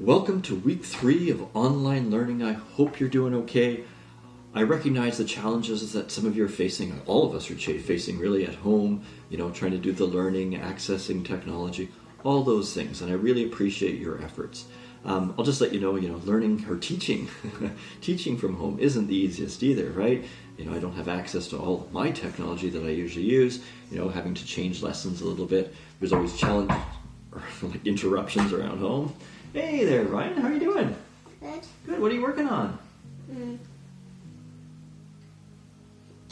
Welcome to week 3 of online learning. I hope you're doing okay. I recognize the challenges that some of you are facing, all of us are facing really at home, trying to do the learning, accessing technology, all those things, and I really appreciate your efforts. I'll just let you know, learning or teaching, teaching from home isn't the easiest either, right? I don't have access to all of my technology that I usually use, having to change lessons a little bit. There's always challenges or like interruptions around home. Hey there, Ryan. How are you doing? Good. Good. What are you working on?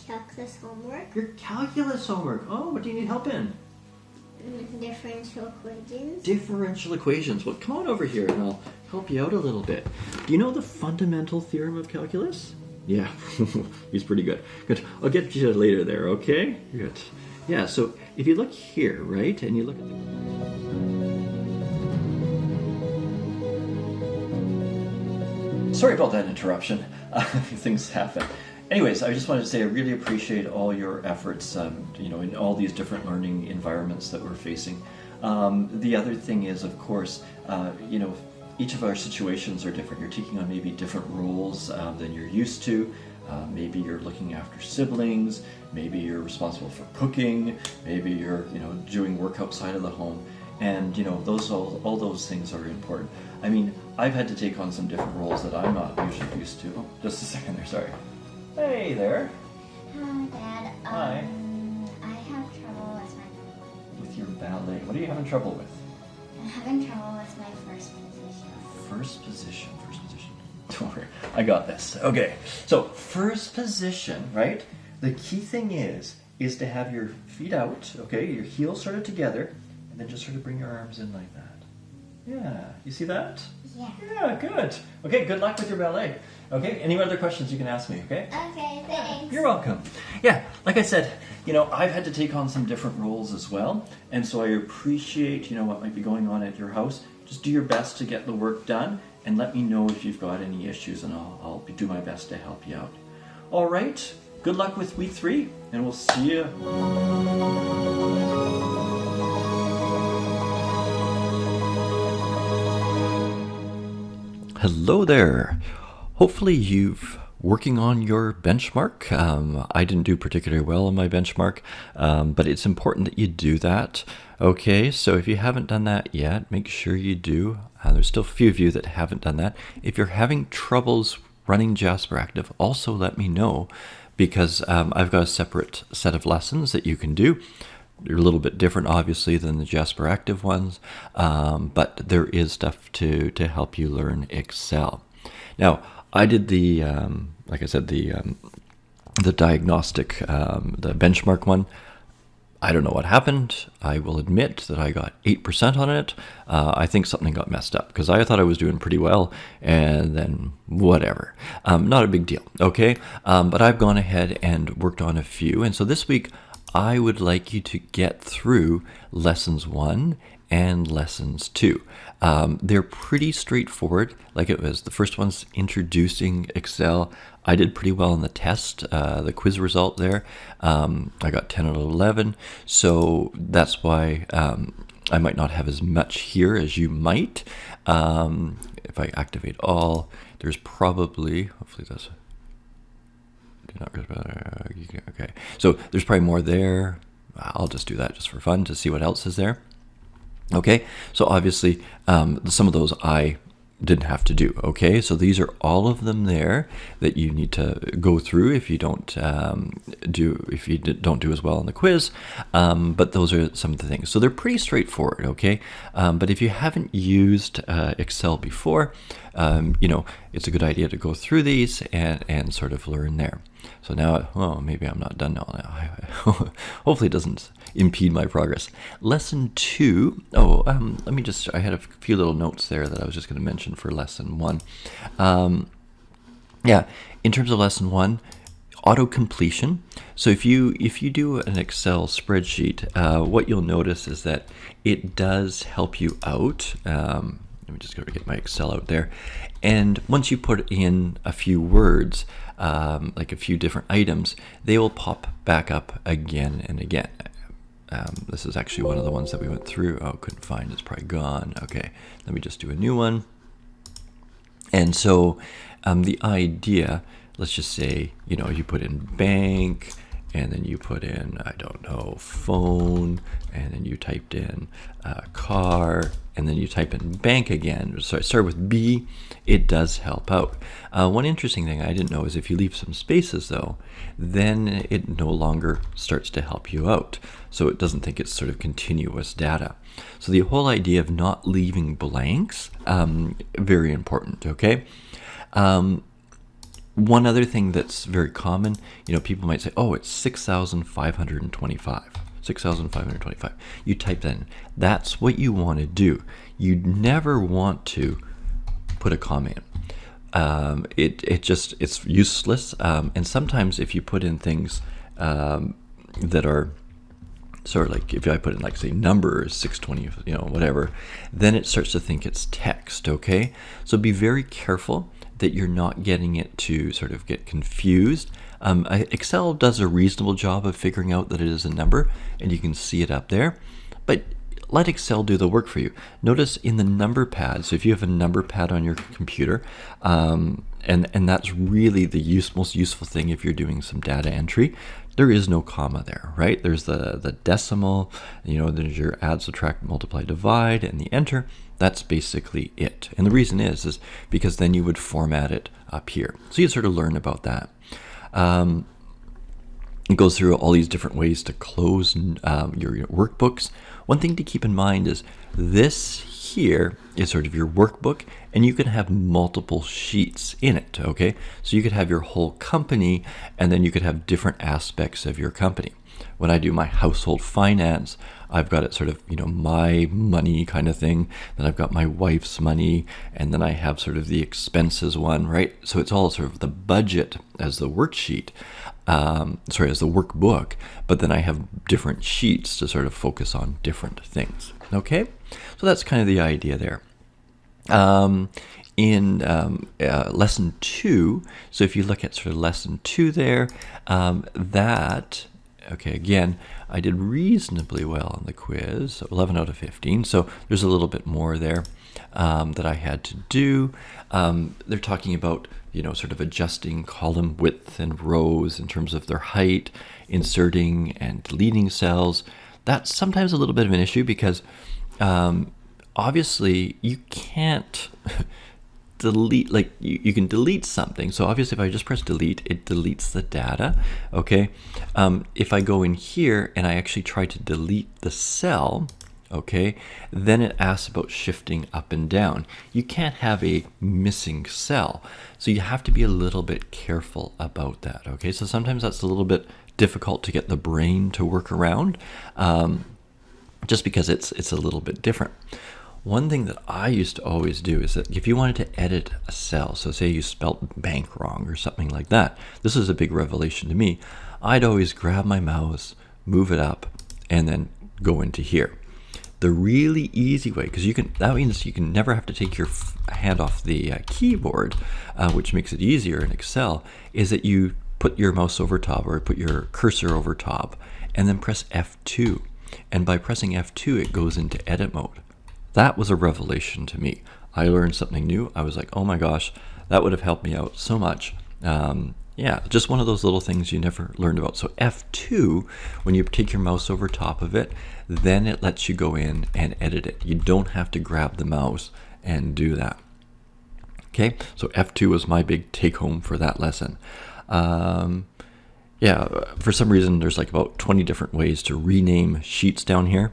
Calculus homework. Your calculus homework. Oh, what do you need help in? Differential equations. Differential equations. Well, come on over here and I'll help you out a little bit. Do you know the fundamental theorem of calculus? Yeah, he's pretty good. Good. I'll get you later there, okay? Good. Yeah, so if you look here, right, and you look at the... Sorry about that interruption. Things happen. Anyways, I just wanted to say I really appreciate all your efforts, in all these different learning environments that we're facing. The other thing is, of course, each of our situations are different. You're taking on maybe different roles than you're used to. Maybe you're looking after siblings. Maybe you're responsible for cooking. Maybe you're, doing work outside of the home. And all those things are important. I mean, I've had to take on some different roles that I'm not usually used to. Oh, just a second there, sorry. Hey there. Hi, Dad. Hi. I have trouble with my... With your ballet. What are you having trouble with? I'm having trouble with my first position. First position. Don't worry, I got this. Okay, so first position, right? The key thing is to have your feet out, okay? Your heels sort of together, and then just sort of bring your arms in like that. Yeah, you see that? Yeah. Yeah, good. Okay, good luck with your ballet. Okay, any other questions you can ask me, okay? Okay, thanks. You're welcome. Yeah, like I said, I've had to take on some different roles as well, and so I appreciate, what might be going on at your house. Just do your best to get the work done, and let me know if you've got any issues, and I'll do my best to help you out. All right, good luck with week 3, and we'll see you. Hello there. Hopefully you've working on your benchmark. I didn't do particularly well on my benchmark, but it's important that you do that. Okay, so if you haven't done that yet, make sure you do. There's still a few of you that haven't done that. If you're having troubles running Jasperactive, also let me know, because I've got a separate set of lessons that you can do. They're a little bit different, obviously, than the Jasperactive ones, but there is stuff to help you learn Excel. Now, I did the, like I said, the diagnostic, the benchmark one. I don't know what happened. I will admit that I got 8% on it. I think something got messed up because I thought I was doing pretty well, and then whatever. Not a big deal, okay? But I've gone ahead and worked on a few, and so this week I would like you to get through lessons 1 and lessons 2. They're pretty straightforward. Like it was, the first one's introducing Excel. I did pretty well on the test, the quiz result there. I got 10 out of 11. So that's why I might not have as much here as you might. If I activate all, there's probably, hopefully that's, okay. So there's probably more there. I'll just do that just for fun to see what else is there. Okay, so obviously some of those I didn't have to do. Okay, so these are all of them there that you need to go through if you don't don't do as well on the quiz. But those are some of the things. So they're pretty straightforward. Okay, but if you haven't used Excel before, it's a good idea to go through these and sort of learn there. So now, maybe I'm not done now. Hopefully it doesn't impede my progress. Lesson 2, let me just, I had a few little notes there that I was just going to mention for lesson 1. In terms of lesson 1, auto-completion. So if you do an Excel spreadsheet, what you'll notice is that it does help you out. Let me just go to get my Excel out there. And once you put in a few words, like a few different items, they will pop back up again and again. This is actually one of the ones that we went through. Oh, couldn't find. It's probably gone. Okay, let me just do a new one. And so the idea, let's just say, you put in bank, and then you put in, I don't know, phone, and then you typed in car, and then you type in bank again. So I start with B. It does help out. One interesting thing I didn't know is if you leave some spaces, though, then it no longer starts to help you out. So it doesn't think it's sort of continuous data. So the whole idea of not leaving blanks, very important, okay? One other thing that's very common, people might say, oh, it's 6,525. 6,525. You type that in. That's what you want to do. You never want to put a comma in. It's useless. And sometimes if you put in things that are sort of like, if I put in, like, say, number 620, whatever, then it starts to think it's text, okay? So be very careful that you're not getting it to sort of get confused. Excel does a reasonable job of figuring out that it is a number, and you can see it up there, but let Excel do the work for you. Notice in the number pad, so if you have a number pad on your computer, and that's really the most useful thing if you're doing some data entry, there is no comma there, right? There's the decimal, there's your add, subtract, multiply, divide, and the enter. That's basically it. And the reason is because then you would format it up here. So you sort of learn about that. It goes through all these different ways to close your workbooks. One thing to keep in mind is this here is sort of your workbook, and you can have multiple sheets in it, okay? So you could have your whole company, and then you could have different aspects of your company. When I do my household finance, I've got it sort of, my money kind of thing. Then I've got my wife's money, and then I have sort of the expenses one, right? So it's all sort of the budget as the worksheet, as the workbook, but then I have different sheets to sort of focus on different things, okay? So that's kind of the idea there. In lesson 2, so if you look at sort of lesson 2 there, okay, again, I did reasonably well on the quiz, so 11 out of 15. So there's a little bit more there that I had to do. They're talking about, sort of adjusting column width and rows in terms of their height, inserting and deleting cells. That's sometimes a little bit of an issue because obviously you can't delete, like you can delete something. So obviously if I just press delete, it deletes the data, okay? If I go in here and I actually try to delete the cell, okay, then it asks about shifting up and down. You can't have a missing cell, so you have to be a little bit careful about that, okay? So sometimes that's a little bit difficult to get the brain to work around, just because it's a little bit different. One thing that I used to always do is that if you wanted to edit a cell, so say you spelt bank wrong or something like that, this is a big revelation to me, I'd always grab my mouse, move it up, and then go into here. The really easy way, because that means you can never have to take your hand off the keyboard, which makes it easier in Excel, is that you put your mouse over top or put your cursor over top and then press F2. And by pressing F2, it goes into edit mode. That was a revelation to me. I learned something new. I was like, oh my gosh, that would have helped me out so much. Yeah, just one of those little things you never learned about. So F2, when you take your mouse over top of it, then it lets you go in and edit it. You don't have to grab the mouse and do that. Okay, so F2 was my big take home for that lesson. Yeah, for some reason, there's like about 20 different ways to rename sheets down here.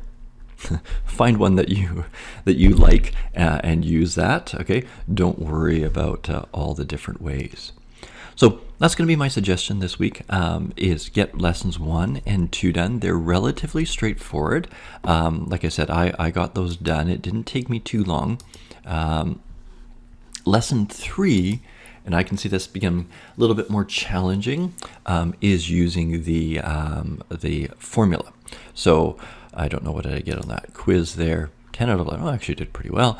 Find one that you like and use that, okay? Don't worry about all the different ways. So that's going to be my suggestion this week, is get lessons 1 and 2 done. They're relatively straightforward. Like I said, I got those done. It didn't take me too long. Lesson 3, and I can see this becoming a little bit more challenging, is using the formula. So I don't know what did I get on that quiz there. 10 out of 11. Oh, I actually did pretty well.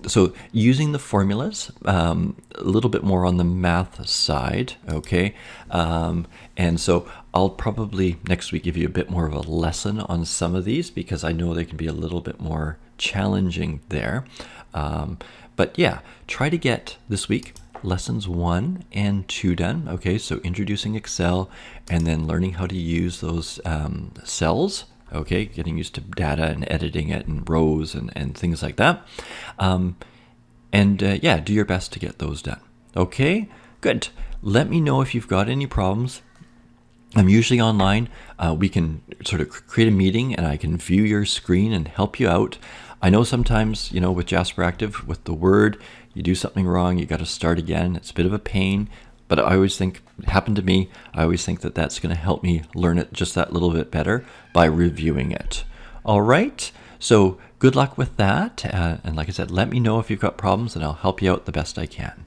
So using the formulas, a little bit more on the math side, okay? And so I'll probably next week give you a bit more of a lesson on some of these because I know they can be a little bit more challenging there. But yeah, try to get this week lessons 1 and 2 done. Okay, so introducing Excel and then learning how to use those cells. Okay, getting used to data and editing it and rows and things like that. Yeah, do your best to get those done. Okay, good. Let me know if you've got any problems. I'm usually online. We can sort of create a meeting and I can view your screen and help you out. I know sometimes, with Jasperactive, with the Word, you do something wrong, you got to start again. It's a bit of a pain, but I always think, it happened to me, I always think that that's going to help me learn it just that little bit better by reviewing it. All right, so good luck with that. And like I said, let me know if you've got problems and I'll help you out the best I can.